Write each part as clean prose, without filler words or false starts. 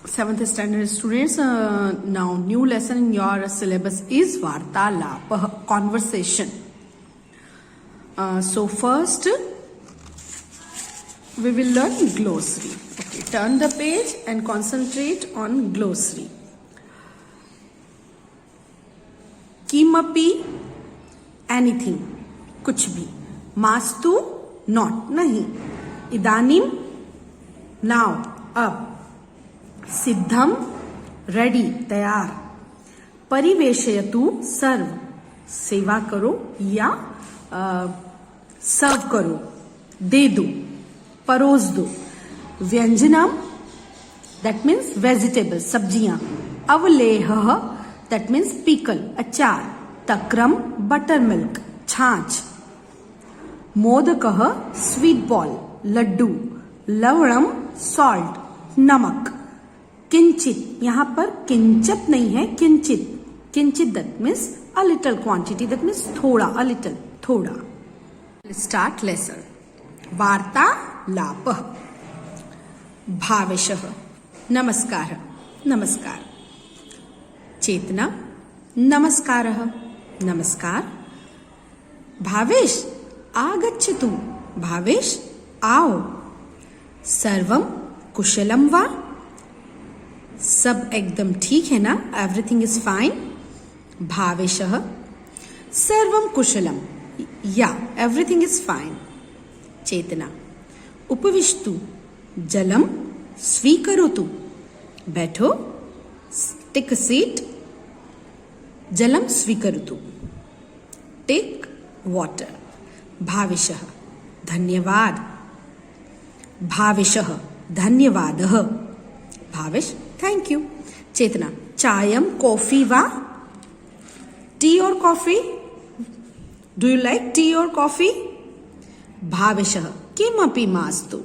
Seventh standard students, now new lesson in your syllabus is Vartalap, conversation. So first we will learn glossary. Okay, turn the page and concentrate on glossary. Kimapi, anything, कुछ भी. Mastu, not, नहीं. Idanim, now, अब. सिद्धम, ready, तैयार. परिवेशयतु, सर्व, सेवा करो या सर्व करो, दे दो, परोस दो. व्यंजनम, दैट मीन्स वेजिटेबल, सब्जियां. अवलेह, दैट मीन्स पीकल, अचार. तक्रम, बटर मिल्क, छाछ. मोदकः, स्वीट बॉल, लड्डू. लवणम, सॉल्ट, नमक. किंचित, यहां पर किंचित नहीं है, किंचित. किंचित that means a little quantity, that means थोड़ा, अ लिटल, थोड़ा. Start lesson. वार्तालाप. भावेशः, नमस्कार, नमस्कार. चेतना, नमस्कारः, नमस्कार. भावेश, आगच्छतु, भावेश, आओ. सर्वम कुशलम वा, सब एकदम ठीक है ना, एवरीथिंग इज फाइन. भावेशः, सर्वम कुशलम, या एवरीथिंग इज फाइन. चेतना, उपविष्टु, जलम स्वीकरोतु, बैठो, टेक अ सीट. जलम स्वीकरोतु, टेक वाटर. भावेशः, धन्यवाद. भावेशः, धन्यवादः. Bhavesh, thank you. चेतना, चायम कॉफी वा, टी और coffee. Do you like tea और कॉफी? भावेशः, किमपि मास्तु,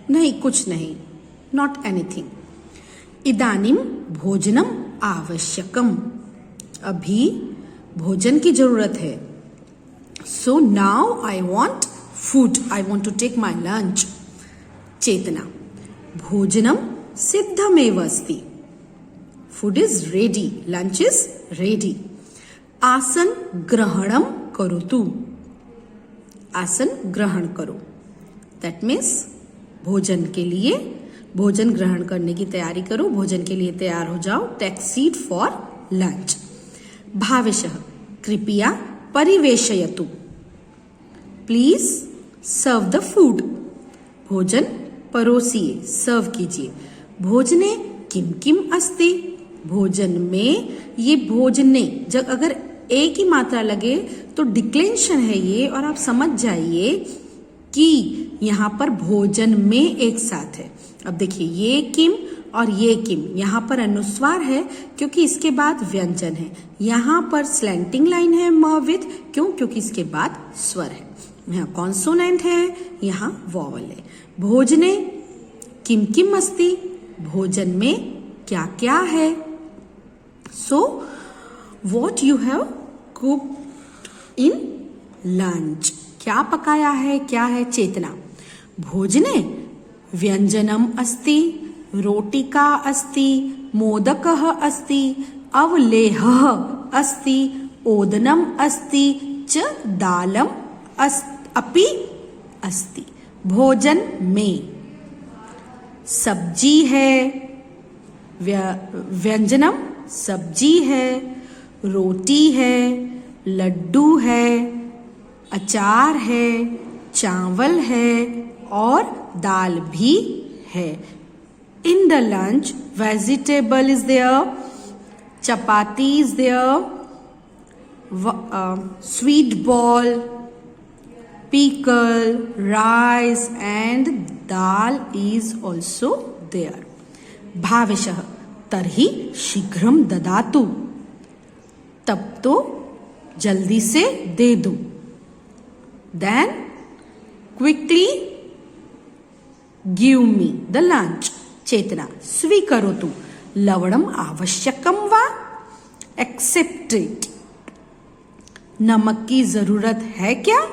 नहीं, कुछ नहीं, नॉट एनीथिंग. इदानीम भोजनम आवश्यकम, अभी भोजन की जरूरत है. So now I want food, I want to take my lunch. Chetna, भोजनम सिद्धमेव अस्ति, food is ready, lunch is ready. आसन ग्रहणम करोतु, आसन ग्रहण करो, दैट मीन्स भोजन के लिए, भोजन ग्रहण करने की तैयारी करो, भोजन के लिए तैयार हो जाओ. Take seat for lunch. भावेशः, कृपया परिवेशयतु, प्लीज सर्व द फूड, भोजन परोसिए, सर्व कीजिए. भोजने किम किम अस्ति, भोजन में, ये भोजने जब अगर एक ही मात्रा लगे तो डिक्लेंशन है ये, और आप समझ जाइए कि यहां पर भोजन में एक साथ है. अब देखिए, ये किम और ये किम, यहां पर अनुस्वार है क्योंकि इसके बाद व्यंजन है. यहां पर स्लैंटिंग लाइन है म विद, क्यों? क्योंकि इसके बाद स्वर है. यहाँ कॉन्सोनेंट है, यहाँ वॉवल है. भोजने किम किम अस्ति, भोजन में क्या क्या है. So what you have cooked in lunch, क्या पकाया है, क्या है. चेतना, भोजने व्यंजनम अस्ति, रोटिका अस्ति, मोदकः अस्ति, अवलेहः अस्ति, ओदनम अस्ति, च दालम अपि अस्ति. भोजन में सब्जी है, व्यंजनम सब्जी है, रोटी है, लड्डू है, अचार है, चावल है और दाल भी है. In the lunch vegetable is there, chapati is there, sweet ball, pickle, rice and dal is also there. भावेशः, तर्हि शीघ्रम ददातु, तब तो जल्दी से दे दो. Then quickly give me the lunch. चेतना, स्वीकरोतु, लवणम आवश्यकम वा, accept it, नमक की जरूरत है क्या.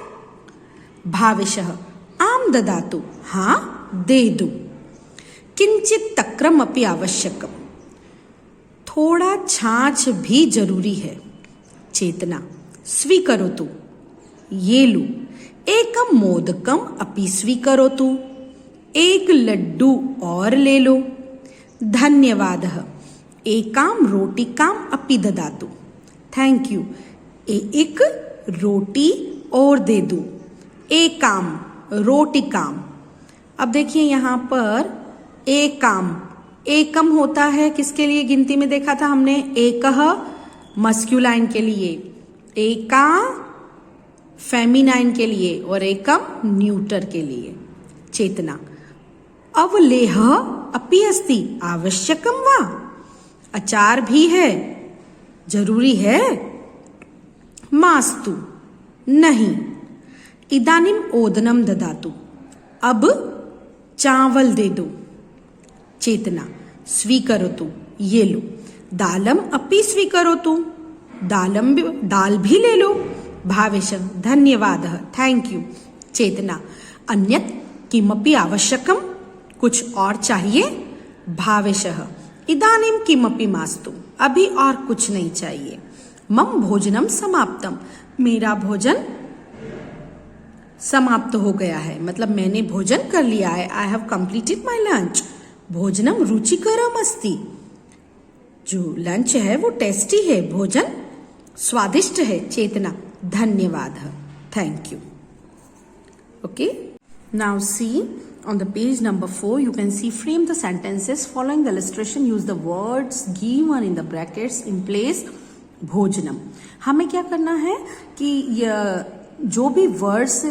भावेशः, आम ददातु, हाँ दे दो. किंचित तक्रम तक्रम अपि आवश्यकम, थोड़ा छाछ भी जरूरी है। चेतना, स्वीकरोतु, ये लो। एकम मोदकम अपि स्वीकरोतु, एक लड्डू और ले लो। धन्यवादः, एकाम रोटिकाम अपि ददातु, थैंक यू, एक रोटी और दे दो। एकाम, रोटिकाम। अब देखिए यहाँ पर एकाम, एकम होता है किसके लिए, गिनती में देखा था हमने, एकह मस्क्यूलाइन के लिए, एका फेमिनाइन के लिए और एकम न्यूटर के लिए। चेतना, अवलेह अपि अस्ति आवश्यकम वा, अचार भी है, जरूरी है। मास्तु, नहीं। इदानीम ओदनम ददातु, अब चावल दे दो। चेतना, स्वीकरोतु, ये लो। दालम अपि स्वीकरोतु, दाल भी ले लो। भावेशः, धन्यवादः, थैंक यू। चेतना, अन्यत् किमपि आवश्यकम, कुछ और चाहिए। भावेशः, इदानीम किमपि मास्तु, अभी और कुछ नहीं चाहिए। मम भोजनम समाप्तम, मेरा भोजन समाप्त हो गया है, मतलब मैंने भोजन कर लिया है। I have completed my lunch. भोजनम रुचिकरम अस्ति, जो लंच है वो टेस्टी है, भोजन स्वादिष्ट है। चेतना, धन्यवाद, thank you. Okay, now see on the page number 4 you can see frame the sentences following the illustration, use the words given in the brackets in place भोजनम। हमें क्या करना है कि जो भी वर्ड्स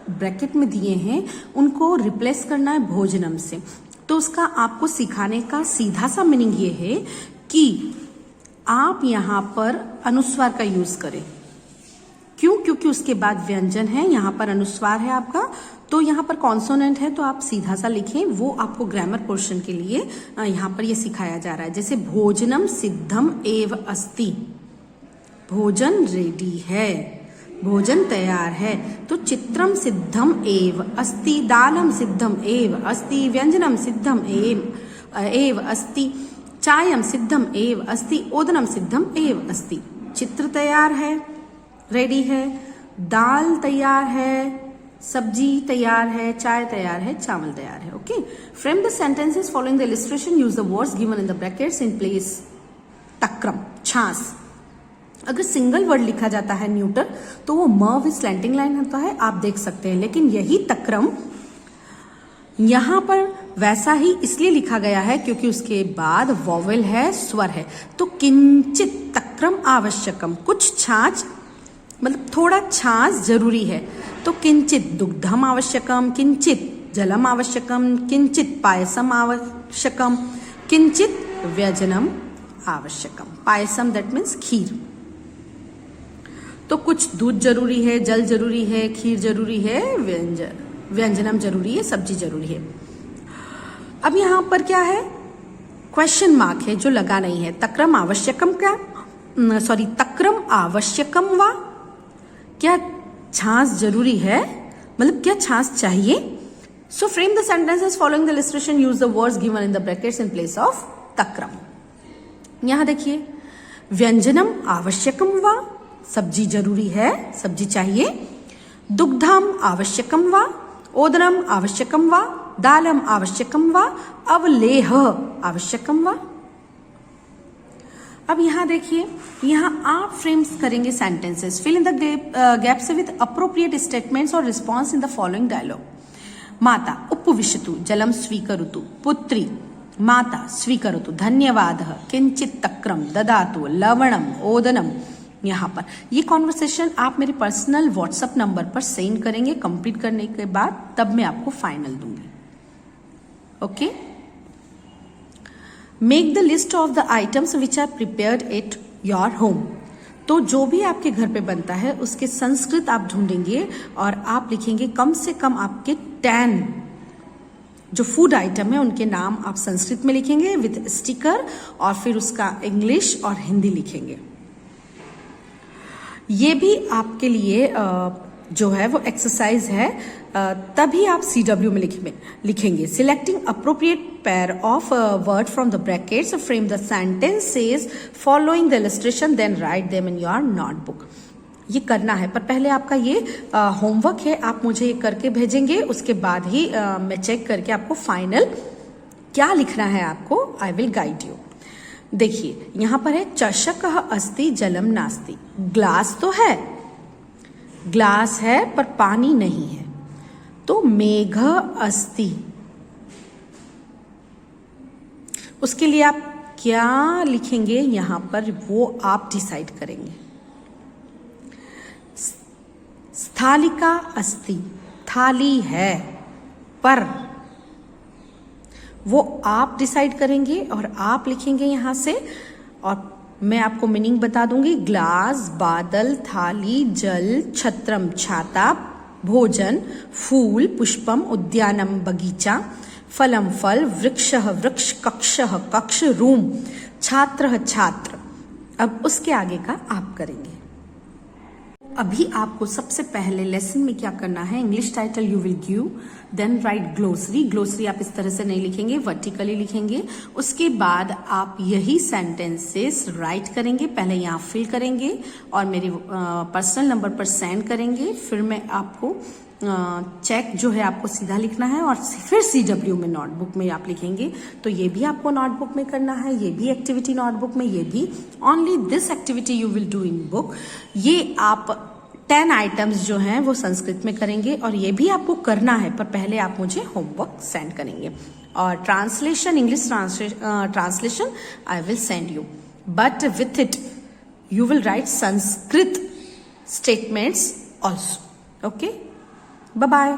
ब्रैकेट में दिए हैं उनको रिप्लेस करना है भोजनम से। तो उसका आपको सिखाने का सीधा सा मीनिंग ये है कि आप यहाँ पर अनुस्वार का यूज करें। क्यों? क्योंकि उसके बाद व्यंजन है, यहाँ पर अनुस्वार है आपका, तो यहाँ पर कॉन्सोनेंट है, तो आप सीधा सा लिखें। वो आपको ग्रामर पोर्शन के लिए यहाँ पर ये सिखाया जा रहा है। जैसे भोजनम सिद्धम एव अस्ति, भोजन रेडी है, भोजन तैयार है। तो चित्रम सिद्धम एव अस्ति, दालम सिद्धम एव अस्ति, व्यंजनम सिद्धम एव अस्ति, चायम सिद्धम एव अस्ति, ओदनम सिद्धम एव अस्ति। चित्र तैयार है, रेडी है, दाल तैयार है, सब्जी तैयार है, चाय तैयार है, चावल तैयार है। Okay, frame the sentences following the illustration, use the words given in the brackets in place तक्रम, छाछ। अगर सिंगल वर्ड लिखा जाता है न्यूटर तो वो म विद स्लैंटिंग लाइन होता है, आप देख सकते हैं। लेकिन यही तक्रम यहां पर वैसा ही इसलिए लिखा गया है क्योंकि उसके बाद वॉवेल है, स्वर है। तो किंचित तक्रम आवश्यकम, कुछ छाछ मतलब थोड़ा छाछ जरूरी है। तो किंचित दुग्धम आवश्यकम, किंचित जलम आवश्यकम, किंचित पायसम आवश्यकम, किंचित व्यंजनम आवश्यकम। पायसम दैट मीन्स खीर। तो कुछ दूध जरूरी है, जल जरूरी है, खीर जरूरी है, व्यंजनम जरूरी है, सब्जी जरूरी है। अब यहां पर क्या है, क्वेश्चन मार्क है जो लगा नहीं है। तक्रम आवश्यकम क्या, सॉरी, तक्रम आवश्यकम वा, क्या छाछ जरूरी है, मतलब क्या छाछ चाहिए। So frame the sentences following the illustration, use the words given in the brackets in place of तक्रम। यहां देखिए, व्यंजनम आवश्यकम वा, सब्जी जरूरी है, सब्जी चाहिए। दुग्धम आवश्यकम वा, ओदनम आवश्यकम वा, दालम आवश्यकम वा, अवलेह आवश्यकम वा। अब यहां देखिए, यहां आप फ्रेम्स करेंगे sentences. Fill in the gaps with appropriate statements और response in the following dialogue. माता उपविशतु, जलम स्वीकरोतु, पुत्री माता स्वीकरोतु, धन्यवादः, किंचित तक्रम ददातु, लवणम, ओदनम। यहाँ पर ये कॉन्वर्सेशन आप मेरे पर्सनल व्हाट्सएप नंबर पर सेंड करेंगे कंप्लीट करने के बाद, तब मैं आपको फाइनल दूंगी। Okay, make the list of the items which are prepared at your home. तो जो भी आपके घर पे बनता है उसके संस्कृत आप ढूंढेंगे और आप लिखेंगे कम से कम आपके 10 जो फूड आइटम है उनके नाम आप संस्कृत में लिखेंगे विद स्टिकर, और फिर उसका इंग्लिश और हिंदी लिखेंगे। ये भी आपके लिए जो है वो एक्सरसाइज है, तभी आप CW में लिखेंगे. Selecting appropriate pair of word from the brackets, frame the sentences following the illustration, then write them in your notebook. ये करना है, पर पहले आपका ये होमवर्क है, आप मुझे ये करके भेजेंगे, उसके बाद ही मैं चेक करके आपको फाइनल क्या लिखना है आपको आई विल गाइड यू. देखिए यहां पर है चषक अस्ति जलम नास्ति. ग्लास तो है, ग्लास है पर पानी नहीं है, तो मेघ अस्ति. उसके लिए आप क्या लिखेंगे यहां पर वो आप डिसाइड करेंगे. स्थालिका अस्ति, थाली है पर, वो आप डिसाइड करेंगे और आप लिखेंगे यहां से, और मैं आपको मीनिंग बता दूंगी. ग्लास, बादल, थाली, जल, छत्रम छाता, भोजन, फूल, पुष्पम, उद्यानम बगीचा, फलम फल, वृक्षः वृक्ष, कक्षः कक्ष, रूम, छात्रः छात्र. अब उसके आगे का आप करेंगे. अभी आपको सबसे पहले लेसन में क्या करना है, English title you will give, then write glossary. Glossary आप इस तरह से नहीं लिखेंगे, वर्टिकली लिखेंगे. उसके बाद आप यही सेंटेंसेस राइट करेंगे, पहले यहाँ फिल करेंगे और मेरे पर्सनल नंबर पर सेंड करेंगे. फिर मैं आपको चेक जो है आपको सीधा लिखना है और फिर CW में नोटबुक में आप लिखेंगे. तो ये भी आपको नोटबुक में करना है, ये भी एक्टिविटी नोटबुक में, ये भी. Only this activity you will do in book. ये आप 10 आइटम्स जो हैं वो संस्कृत में करेंगे और ये भी आपको करना है, पर पहले आप मुझे होमवर्क सेंड करेंगे. और translation, English translation I will send you, but with it you will write Sanskrit statements also. Okay, bye bye.